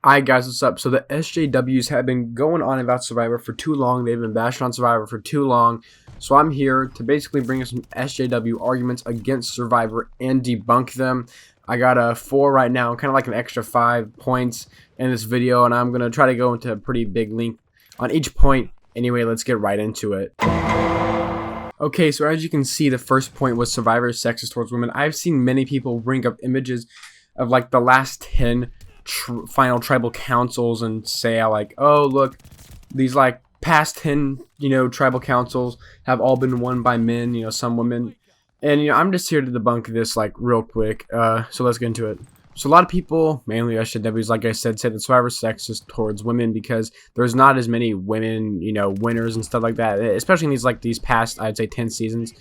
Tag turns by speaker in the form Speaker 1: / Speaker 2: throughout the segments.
Speaker 1: Alright guys, what's up? So the SJWs have been going on about Survivor for too long. They've been bashing on Survivor for too long. So I'm here to basically bring us some SJW arguments against Survivor and debunk them. I got a 4 right now, kind of like an extra 5 points in this video, and I'm going to try to go into a pretty big length on each point. Anyway, let's get right into it. Okay, so as you can see, the first point was Survivor is sexist towards women. I've seen many people bring up images of like the last 10 final tribal councils and say like, oh look, these like past 10 tribal councils have all been won by men, some women, and I'm just here to debunk this like real quick. So let's get into it. So a lot of people, mainly SJWs, like I said that Survivor is sexist towards women because there's not as many women winners and stuff like that, especially in these past, I'd say, 10 seasons.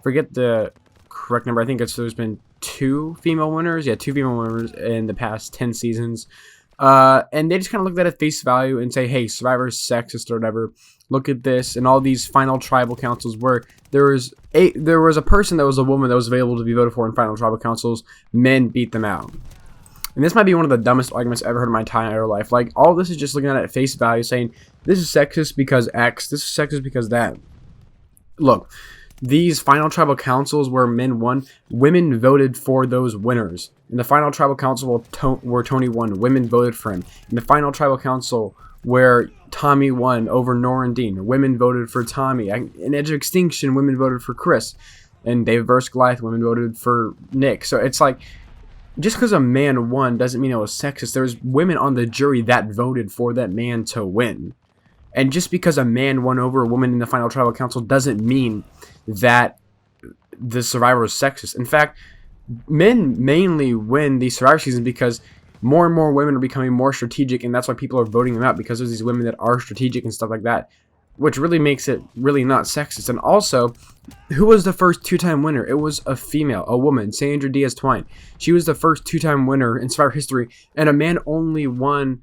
Speaker 1: Forget the correct number. I think there's been 2 female winners. Yeah, 2 female winners in the past 10 seasons. And they just kind of look at it at face value and say, hey, Survivor is sexist or whatever. Look at this. And all these final tribal councils where there was a person that was a woman that was available to be voted for in final tribal councils. Men beat them out. And this might be one of the dumbest arguments I've ever heard in my entire life. Like, all this is just looking at it at face value saying, this is sexist because X, this is sexist because that. Look, these final tribal councils where men won, women voted for those winners. In the final tribal council where Tony won, women voted for him. In the final tribal council where Tommy won over Norandine, women voted for Tommy. In Edge of Extinction, women voted for Chris. And Dave vs. Goliath, women voted for Nick. So it's like, just because a man won doesn't mean it was sexist. There's women on the jury that voted for that man to win. And just because a man won over a woman in the final tribal council doesn't mean that the Survivor is sexist. In fact, men mainly win these Survivor seasons because more and more women are becoming more strategic, and that's why people are voting them out, because there's these women that are strategic and stuff like that, which really makes it really not sexist. And also, who was the first 2-time winner? It was a female, a woman, Sandra Diaz-Twine. She was the first 2-time winner in Survivor history, and a man only won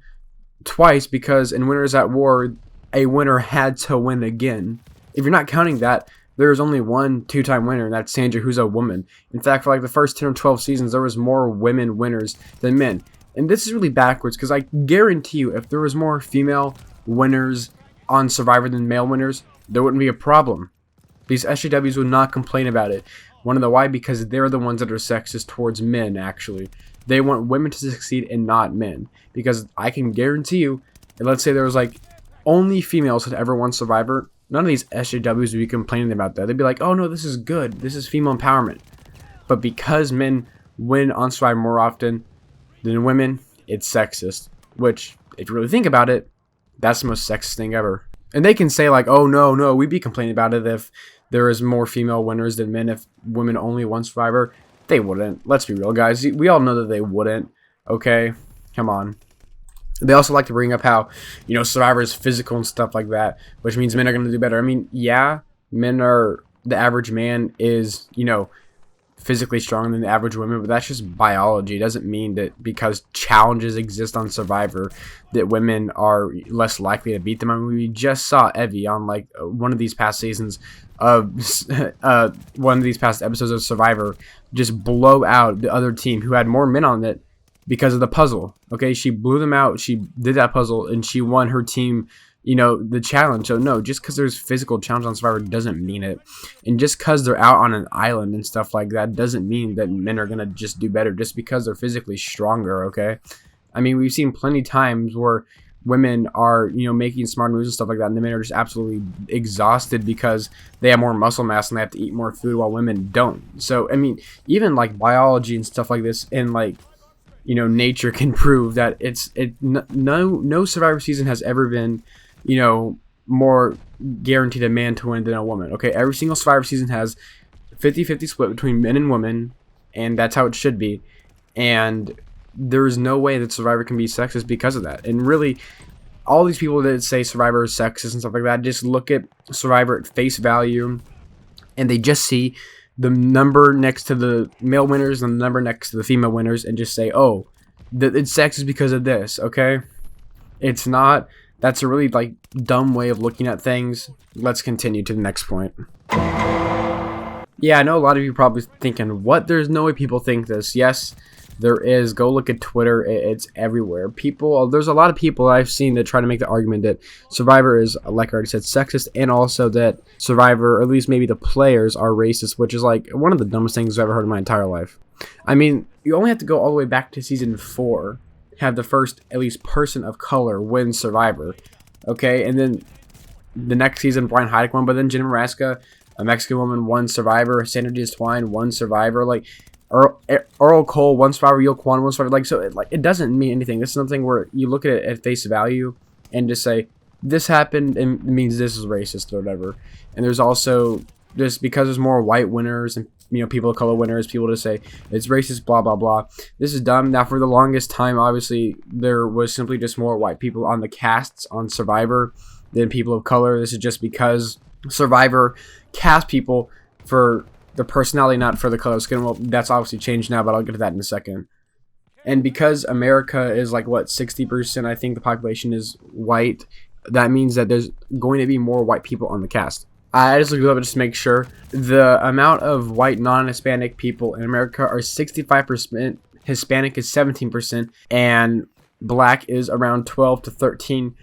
Speaker 1: twice because in Winners at War, a winner had to win again. If you're not counting that, there's only one 2-time winner, and that's Sandra, who's a woman. In fact, for like the first 10 or 12 seasons, there was more women winners than men. And this is really backwards, because I guarantee you, if there was more female winners on Survivor than male winners, there wouldn't be a problem. These SJWs would not complain about it. Wanna know why? Because they're the ones that are sexist towards men, actually. They want women to succeed and not men. Because I can guarantee you, and let's say there was like only females had ever won Survivor, none of these SJWs would be complaining about that. They'd be like, oh no, this is good. This is female empowerment. But because men win on Survivor more often than women, it's sexist. Which, if you really think about it, that's the most sexist thing ever. And they can say like, oh no, we'd be complaining about it if there is more female winners than men, if women only won Survivor. They wouldn't. Let's be real, guys. We all know that they wouldn't. Okay? Come on. They also like to bring up how, Survivor is physical and stuff like that, which means men are going to do better. I mean, yeah, the average man is, physically stronger than the average woman, but that's just biology. It doesn't mean that because challenges exist on Survivor that women are less likely to beat them. I mean, we just saw Evie on like one of these past seasons of one of these past episodes of Survivor just blow out the other team who had more men on it because of the puzzle. Okay, she blew them out. She did that puzzle and she won her team, the challenge. So no, just because there's physical challenge on Survivor doesn't mean it. And just because they're out on an island and stuff like that doesn't mean that men are going to just do better just because they're physically stronger, okay? I mean, we've seen plenty of times where women are, making smart moves and stuff like that, and the men are just absolutely exhausted because they have more muscle mass and they have to eat more food while women don't. So, I mean, even like biology and stuff like this and like, nature can prove that no Survivor season has ever been, more guaranteed a man to win than a woman. Okay, every single Survivor season has 50-50 split between men and women, and that's how it should be. And there's no way that Survivor can be sexist because of that. And really, all these people that say Survivor is sexist and stuff like that just look at Survivor at face value, and they just see the number next to the male winners and the number next to the female winners and just say, oh, it's sexist because of this, okay? It's not. That's a really like dumb way of looking at things. Let's continue to the next point. Yeah, I know a lot of you are probably thinking, what? There's no way people think this. Yes, there is. Go look at Twitter. It's everywhere. There's a lot of people I've seen that try to make the argument that Survivor is, like I already said, sexist, and also that Survivor, or at least maybe the players, are racist, which is like one of the dumbest things I've ever heard in my entire life. I mean, you only have to go all the way back to season 4, have the first, at least, person of color win Survivor, okay? And then the next season, Brian Heideck won, but then Jenna Maraska, a Mexican woman, won Survivor. Sandra Diaz Twine won Survivor. Like, Earl Cole won Survivor. Yo Kwan won Survivor. Like, so it doesn't mean anything. This is something where you look at it at face value and just say, this happened and it means this is racist or whatever. And there's also, just because there's more white winners and, you know, people of color winners, people to say it's racist, blah, blah, blah. This is dumb. Now, for the longest time, obviously, there was simply just more white people on the casts on Survivor than people of color. This is just because Survivor cast people for the personality, not for the color of skin. Well, that's obviously changed now, but I'll get to that in a second. And because America is like, what, 60%, I think the population is white, that means that there's going to be more white people on the cast. I just looked it up just to make sure. The amount of white non-Hispanic people in America are 65%, Hispanic is 17%, and black is around 12 to 13%.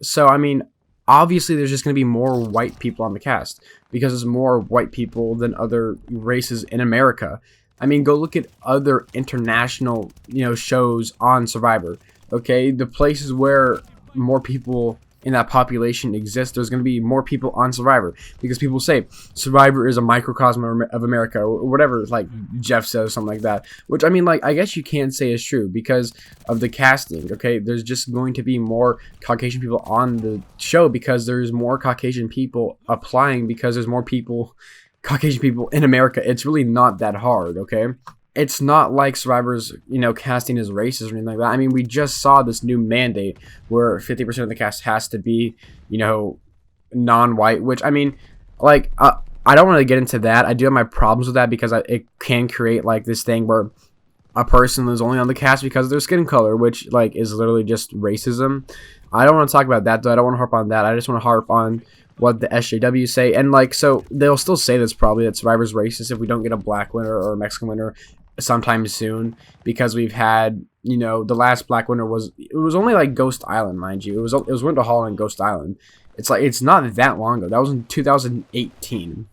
Speaker 1: So, I mean, obviously there's just going to be more white people on the cast because there's more white people than other races in America. I mean, go look at other international, you know, shows on Survivor. Okay, the places where more people in that population exist, there's going to be more people on Survivor because people say Survivor is a microcosm of America, or whatever, like Jeff says, something like that, which, I mean, like, I guess you can say is true because of the casting. Okay, there's just going to be more Caucasian people on the show because there's more Caucasian people applying because there's more people, Caucasian people in America. It's really not that hard. Okay, it's not like Survivor's, you know, casting is racist or anything like that. I mean, we just saw this new mandate where 50% of the cast has to be, you know, non-white, which, I mean, like, I don't want to get into that. I do have my problems with that because it can create, like, this thing where a person is only on the cast because of their skin color, which, like, is literally just racism. I don't want to talk about that, though. I don't want to harp on that. I just want to harp on what the SJW say. And, like, so they'll still say this probably, that Survivor's racist if we don't get a black winner or a Mexican winner sometime soon, because we've had, you know, the last black winner was only like Ghost Island, mind you. It was Winter Hall and Ghost Island. It's like, it's not that long ago. That was in 2018.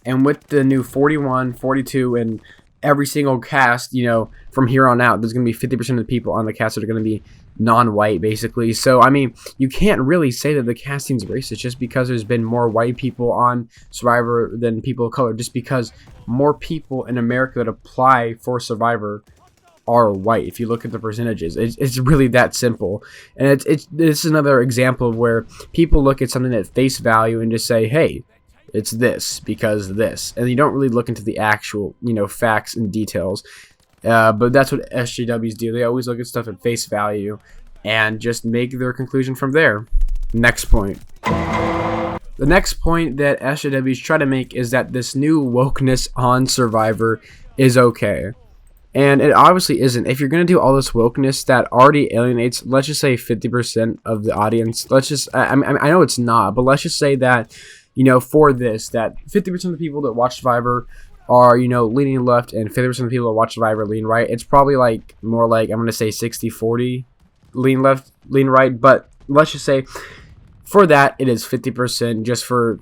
Speaker 1: And with the new 41, 42, and every single cast, you know, from here on out, there's going to be 50% of the people on the cast that are going to be non-white, basically. So, I mean, you can't really say that the casting's racist just because there's been more white people on Survivor than people of color, just because more people in America that apply for Survivor are white. If you look at the percentages, it's really that simple. And it's another example of where people look at something at face value and just say, hey, it's this because this, and you don't really look into the actual, you know, facts and details. But that's what SJWs do. They always look at stuff at face value and just make their conclusion from there. Next point. The next point that SJWs try to make is that this new wokeness on Survivor is okay. And it obviously isn't. If you're going to do all this wokeness that already alienates, let's just say 50% of the audience. Let's just, I know it's not, but let's just say that, you know, for this, that 50% of the people that watch Survivor are, you know, leaning left, and 50% of the people that watch Survivor lean right. It's probably like more like, I'm going to say 60-40 lean left, lean right, but let's just say for that it is 50% just for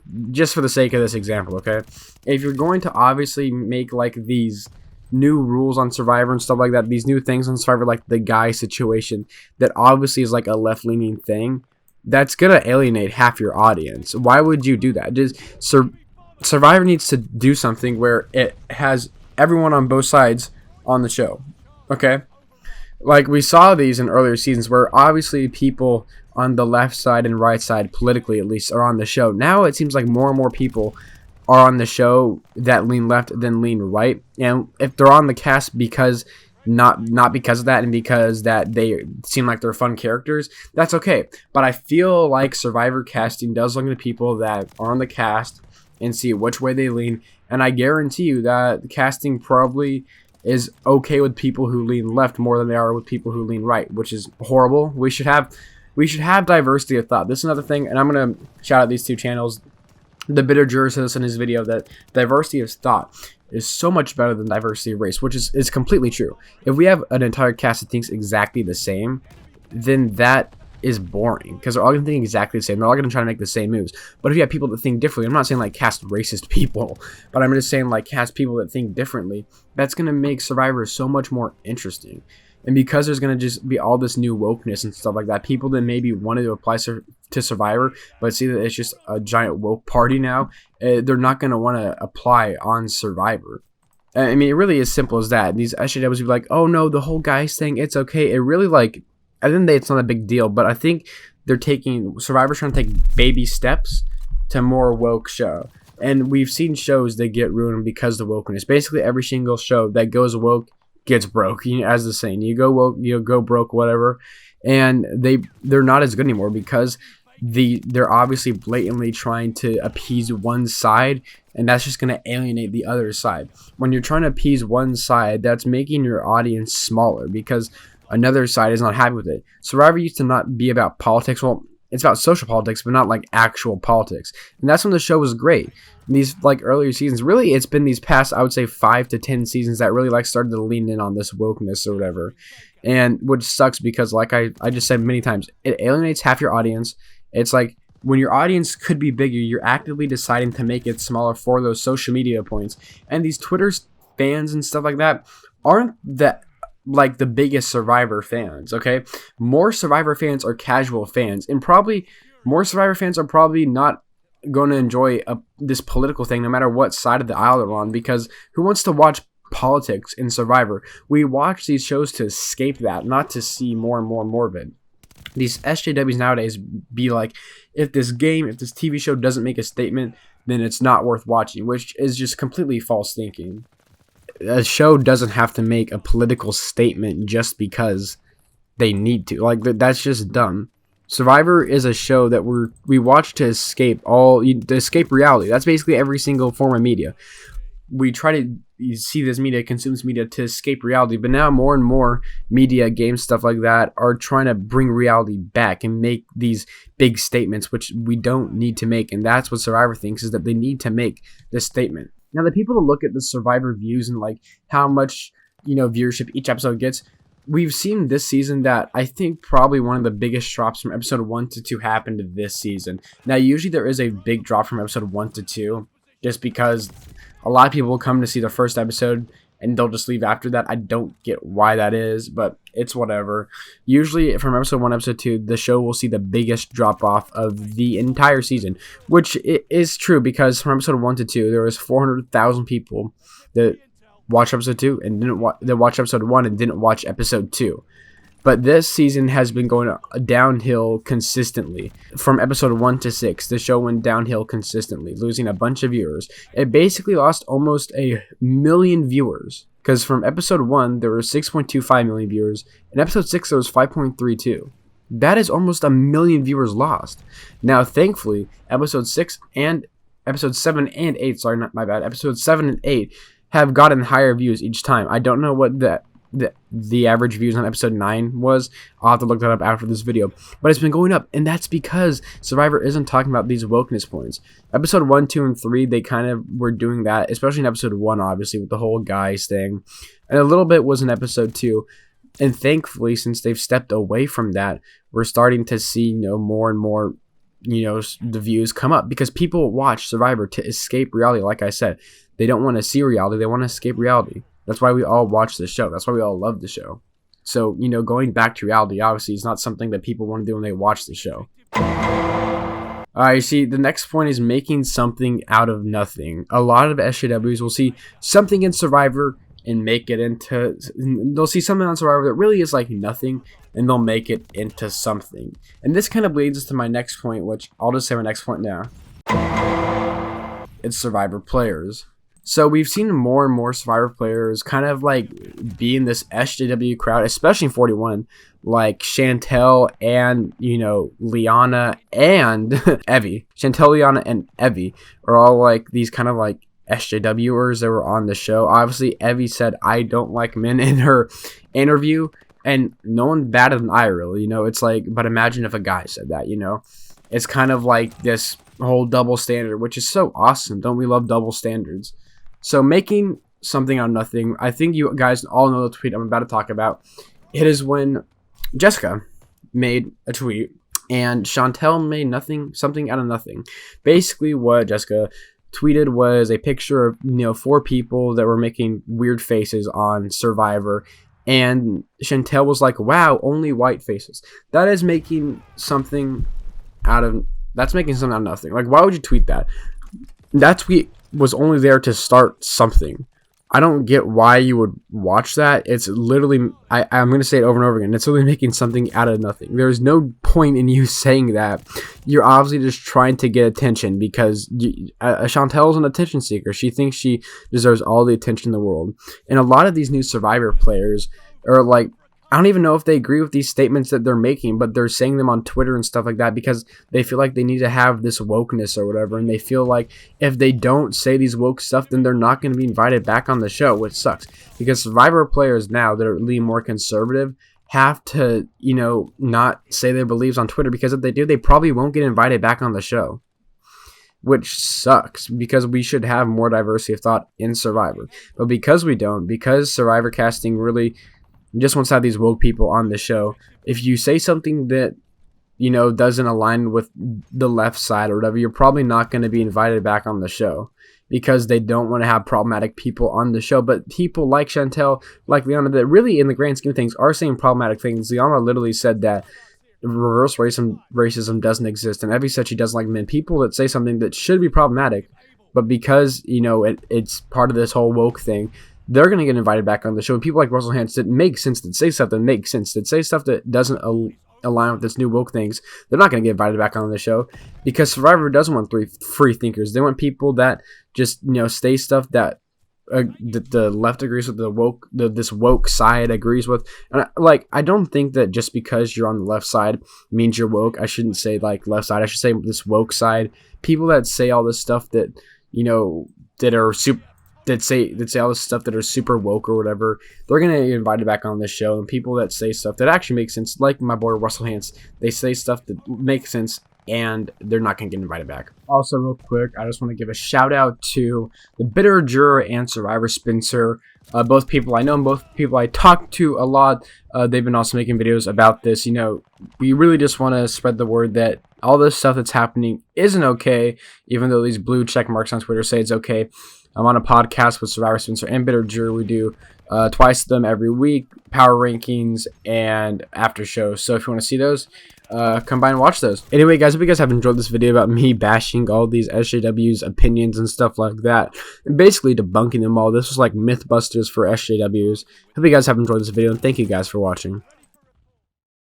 Speaker 1: the sake of this example, okay? If you're going to obviously make like these new rules on Survivor and stuff like that, these new things on Survivor, like the guy situation that obviously is like a left-leaning thing, that's going to alienate half your audience. Why would you do that? Survivor needs to do something where it has everyone on both sides on the show, okay? Like we saw these in earlier seasons where obviously people on the left side and right side, politically at least, are on the show. Now it seems like more and more people are on the show that lean left than lean right. And if they're on the cast because not because of that, and because that they seem like they're fun characters, that's okay. But I feel like Survivor casting does look at the people that are on the cast and see which way they lean, and I guarantee you that the casting probably is okay with people who lean left more than they are with people who lean right, which is horrible. We should have diversity of thought. This is another thing, and I'm gonna shout out these two channels. The Bitter Juror says in his video that diversity of thought is so much better than diversity of race, which is completely true. If we have an entire cast that thinks exactly the same, then that is boring, because they're all going to think exactly the same. They're all going to try to make the same moves. But if you have people that think differently, I'm not saying like cast racist people, but I'm just saying like cast people that think differently, that's going to make Survivor so much more interesting. And because there's going to just be all this new wokeness and stuff like that, people that maybe wanted to apply to Survivor, but see that it's just a giant woke party now, they're not going to want to apply on Survivor. I mean, it really is simple as that. These SJWs would be like, oh no, the whole guys thing, it's okay. It really, like, I think it's not a big deal, but I think they're taking, Survivor's trying to take baby steps to more woke show. And we've seen shows that get ruined because of the wokeness. Basically, every single show that goes woke gets broke, as the saying, you go woke, you go broke, whatever. And they're not as good anymore because they're obviously blatantly trying to appease one side, and that's just going to alienate the other side. When you're trying to appease one side, that's making your audience smaller because another side is not happy with it. Survivor used to not be about politics. Well, it's about social politics, but not like actual politics. And that's when the show was great. In these like earlier seasons, really, it's been these past, I would say, 5 to 10 seasons that really like started to lean in on this wokeness or whatever. And which sucks because, like I just said many times, it alienates half your audience. It's like when your audience could be bigger, you're actively deciding to make it smaller for those social media points. And these Twitter fans and stuff like that aren't that like the biggest Survivor fans, okay? More Survivor fans are casual fans, and probably more Survivor fans are probably not going to enjoy this political thing no matter what side of the aisle they're on, because who wants to watch politics in Survivor? We watch these shows to escape that, not to see more and more morbid. These SJWs nowadays be like, if this TV show doesn't make a statement, then it's not worth watching, which is just completely false thinking. A show doesn't have to make a political statement just because they need to. Like, that's just dumb. Survivor is a show that we watch to escape reality. That's basically every single form of media. We try to see this media, consume this media to escape reality, but now more and more media, games, stuff like that are trying to bring reality back and make these big statements, which we don't need to make. And that's what Survivor thinks, is that they need to make this statement. Now, the people that look at the Survivor views and like how much, viewership each episode gets, we've seen this season that I think probably one of the biggest drops from episode 1 to 2 happened this season. Now, usually there is a big drop from episode 1 to 2 just because a lot of people will come to see the first episode and they'll just leave after that. I don't get why that is, but it's whatever. Usually from episode 1 to episode 2, the show will see the biggest drop off of the entire season, which is true because from episode 1 to 2, there was 400,000 people that watched episode 2 and that watched episode 1 and didn't watch episode 2. But this season has been going downhill consistently. From episode 1 to 6, the show went downhill consistently, losing a bunch of viewers. It basically lost almost 1 million viewers. Because from episode 1, there were 6.25 million viewers. In episode 6, there was 5.32. That is almost 1 million viewers lost. Now, thankfully, episode 6 and episode 7 and 8, sorry, not my bad, episode 7 and 8 have gotten higher views each time. I don't know what the average views on episode 9 was. I'll have to look that up after this video, but it's been going up, and that's because Survivor isn't talking about these wokeness points. Episode 1, 2, and 3, they kind of were doing that, especially in episode 1, obviously, with the whole guys thing, and a little bit was in episode 2, and thankfully, since they've stepped away from that, we're starting to see more and more the views come up, because people watch Survivor to escape reality. Like I said, they don't want to see reality, they want to escape reality. That's why we all watch the show. That's why we all love the show. So, going back to reality, obviously, is not something that people want to do when they watch the show. Alright, see, the next point is making something out of nothing. A lot of SJWs will see something in Survivor and make it into... They'll see something on Survivor that really is like nothing, and they'll make it into something. And this kind of leads us to my next point, which I'll just say my next point now. It's Survivor players. So we've seen more and more Survivor players kind of like be in this SJW crowd, especially in 41, like Chantel and, Liana and Evie. Chantel, Liana, and Evie are all like these kind of like SJWers that were on the show. Obviously, Evie said, "I don't like men" in her interview, and no one batted an eye, really. It's like, but imagine if a guy said that, It's kind of like this whole double standard, which is so awesome. Don't we love double standards? So making something out of nothing. I think you guys all know the tweet I'm about to talk about. It is when Jessica made a tweet and Chantel made something out of nothing. Basically, what Jessica tweeted was a picture of 4 people that were making weird faces on Survivor, and Chantel was like, "Wow, only white faces." That's making something out of nothing. Like, why would you tweet that? That tweet was only there to start something. I don't get why you would watch that. It's literally, I'm going to say it over and over again, it's literally making something out of nothing. There's no point in you saying that. You're obviously just trying to get attention because Chantel's an attention seeker. She thinks she deserves all the attention in the world. And a lot of these new Survivor players are like, I don't even know if they agree with these statements that they're making, but they're saying them on Twitter and stuff like that because they feel like they need to have this wokeness or whatever, and they feel like if they don't say these woke stuff, then they're not going to be invited back on the show, which sucks. Because Survivor players now that are leaning more conservative have to, not say their beliefs on Twitter, because if they do, they probably won't get invited back on the show, which sucks because we should have more diversity of thought in Survivor. But because we don't, because Survivor casting really just wants to have these woke people on the show, if you say something that doesn't align with the left side or whatever, you're probably not going to be invited back on the show because they don't want to have problematic people on the show. But people like Chantel, like Liana, that really in the grand scheme of things are saying problematic things. Liana literally said that reverse racism doesn't exist, and Evie said she doesn't like men. People that say something that should be problematic, but because it's part of this whole woke thing, they're going to get invited back on the show. And people like Russell Hantz that make sense, that say stuff that makes sense, that say stuff that doesn't align with this new woke things, they're not going to get invited back on the show because Survivor doesn't want free thinkers. They want people that just, say stuff that the left agrees with, this woke side agrees with. And I don't think that just because you're on the left side means you're woke. I shouldn't say like left side. I should say this woke side. People that say all this stuff that, that are super, that say all this stuff that are super woke or whatever, they're going to get invited back on this show. And people that say stuff that actually makes sense, like my boy Russell Hantz, they say stuff that makes sense and they're not going to get invited back. Also, real quick, I just want to give a shout out to the Bitter Juror and Survivor Spencer. Both people I know and both people I talk to a lot. They've been also making videos about this. We really just want to spread the word that all this stuff that's happening isn't okay, even though these blue check marks on Twitter say it's okay. I'm on a podcast with Survivor Spencer and Bitter Juror. We do twice of them every week, power rankings and after shows. So if you want to see those, come by and watch those. Anyway, guys, hope you guys have enjoyed this video about me bashing all these SJW's opinions and stuff like that, and basically debunking them all. This was like Mythbusters for SJWs. Hope you guys have enjoyed this video, and thank you guys for watching.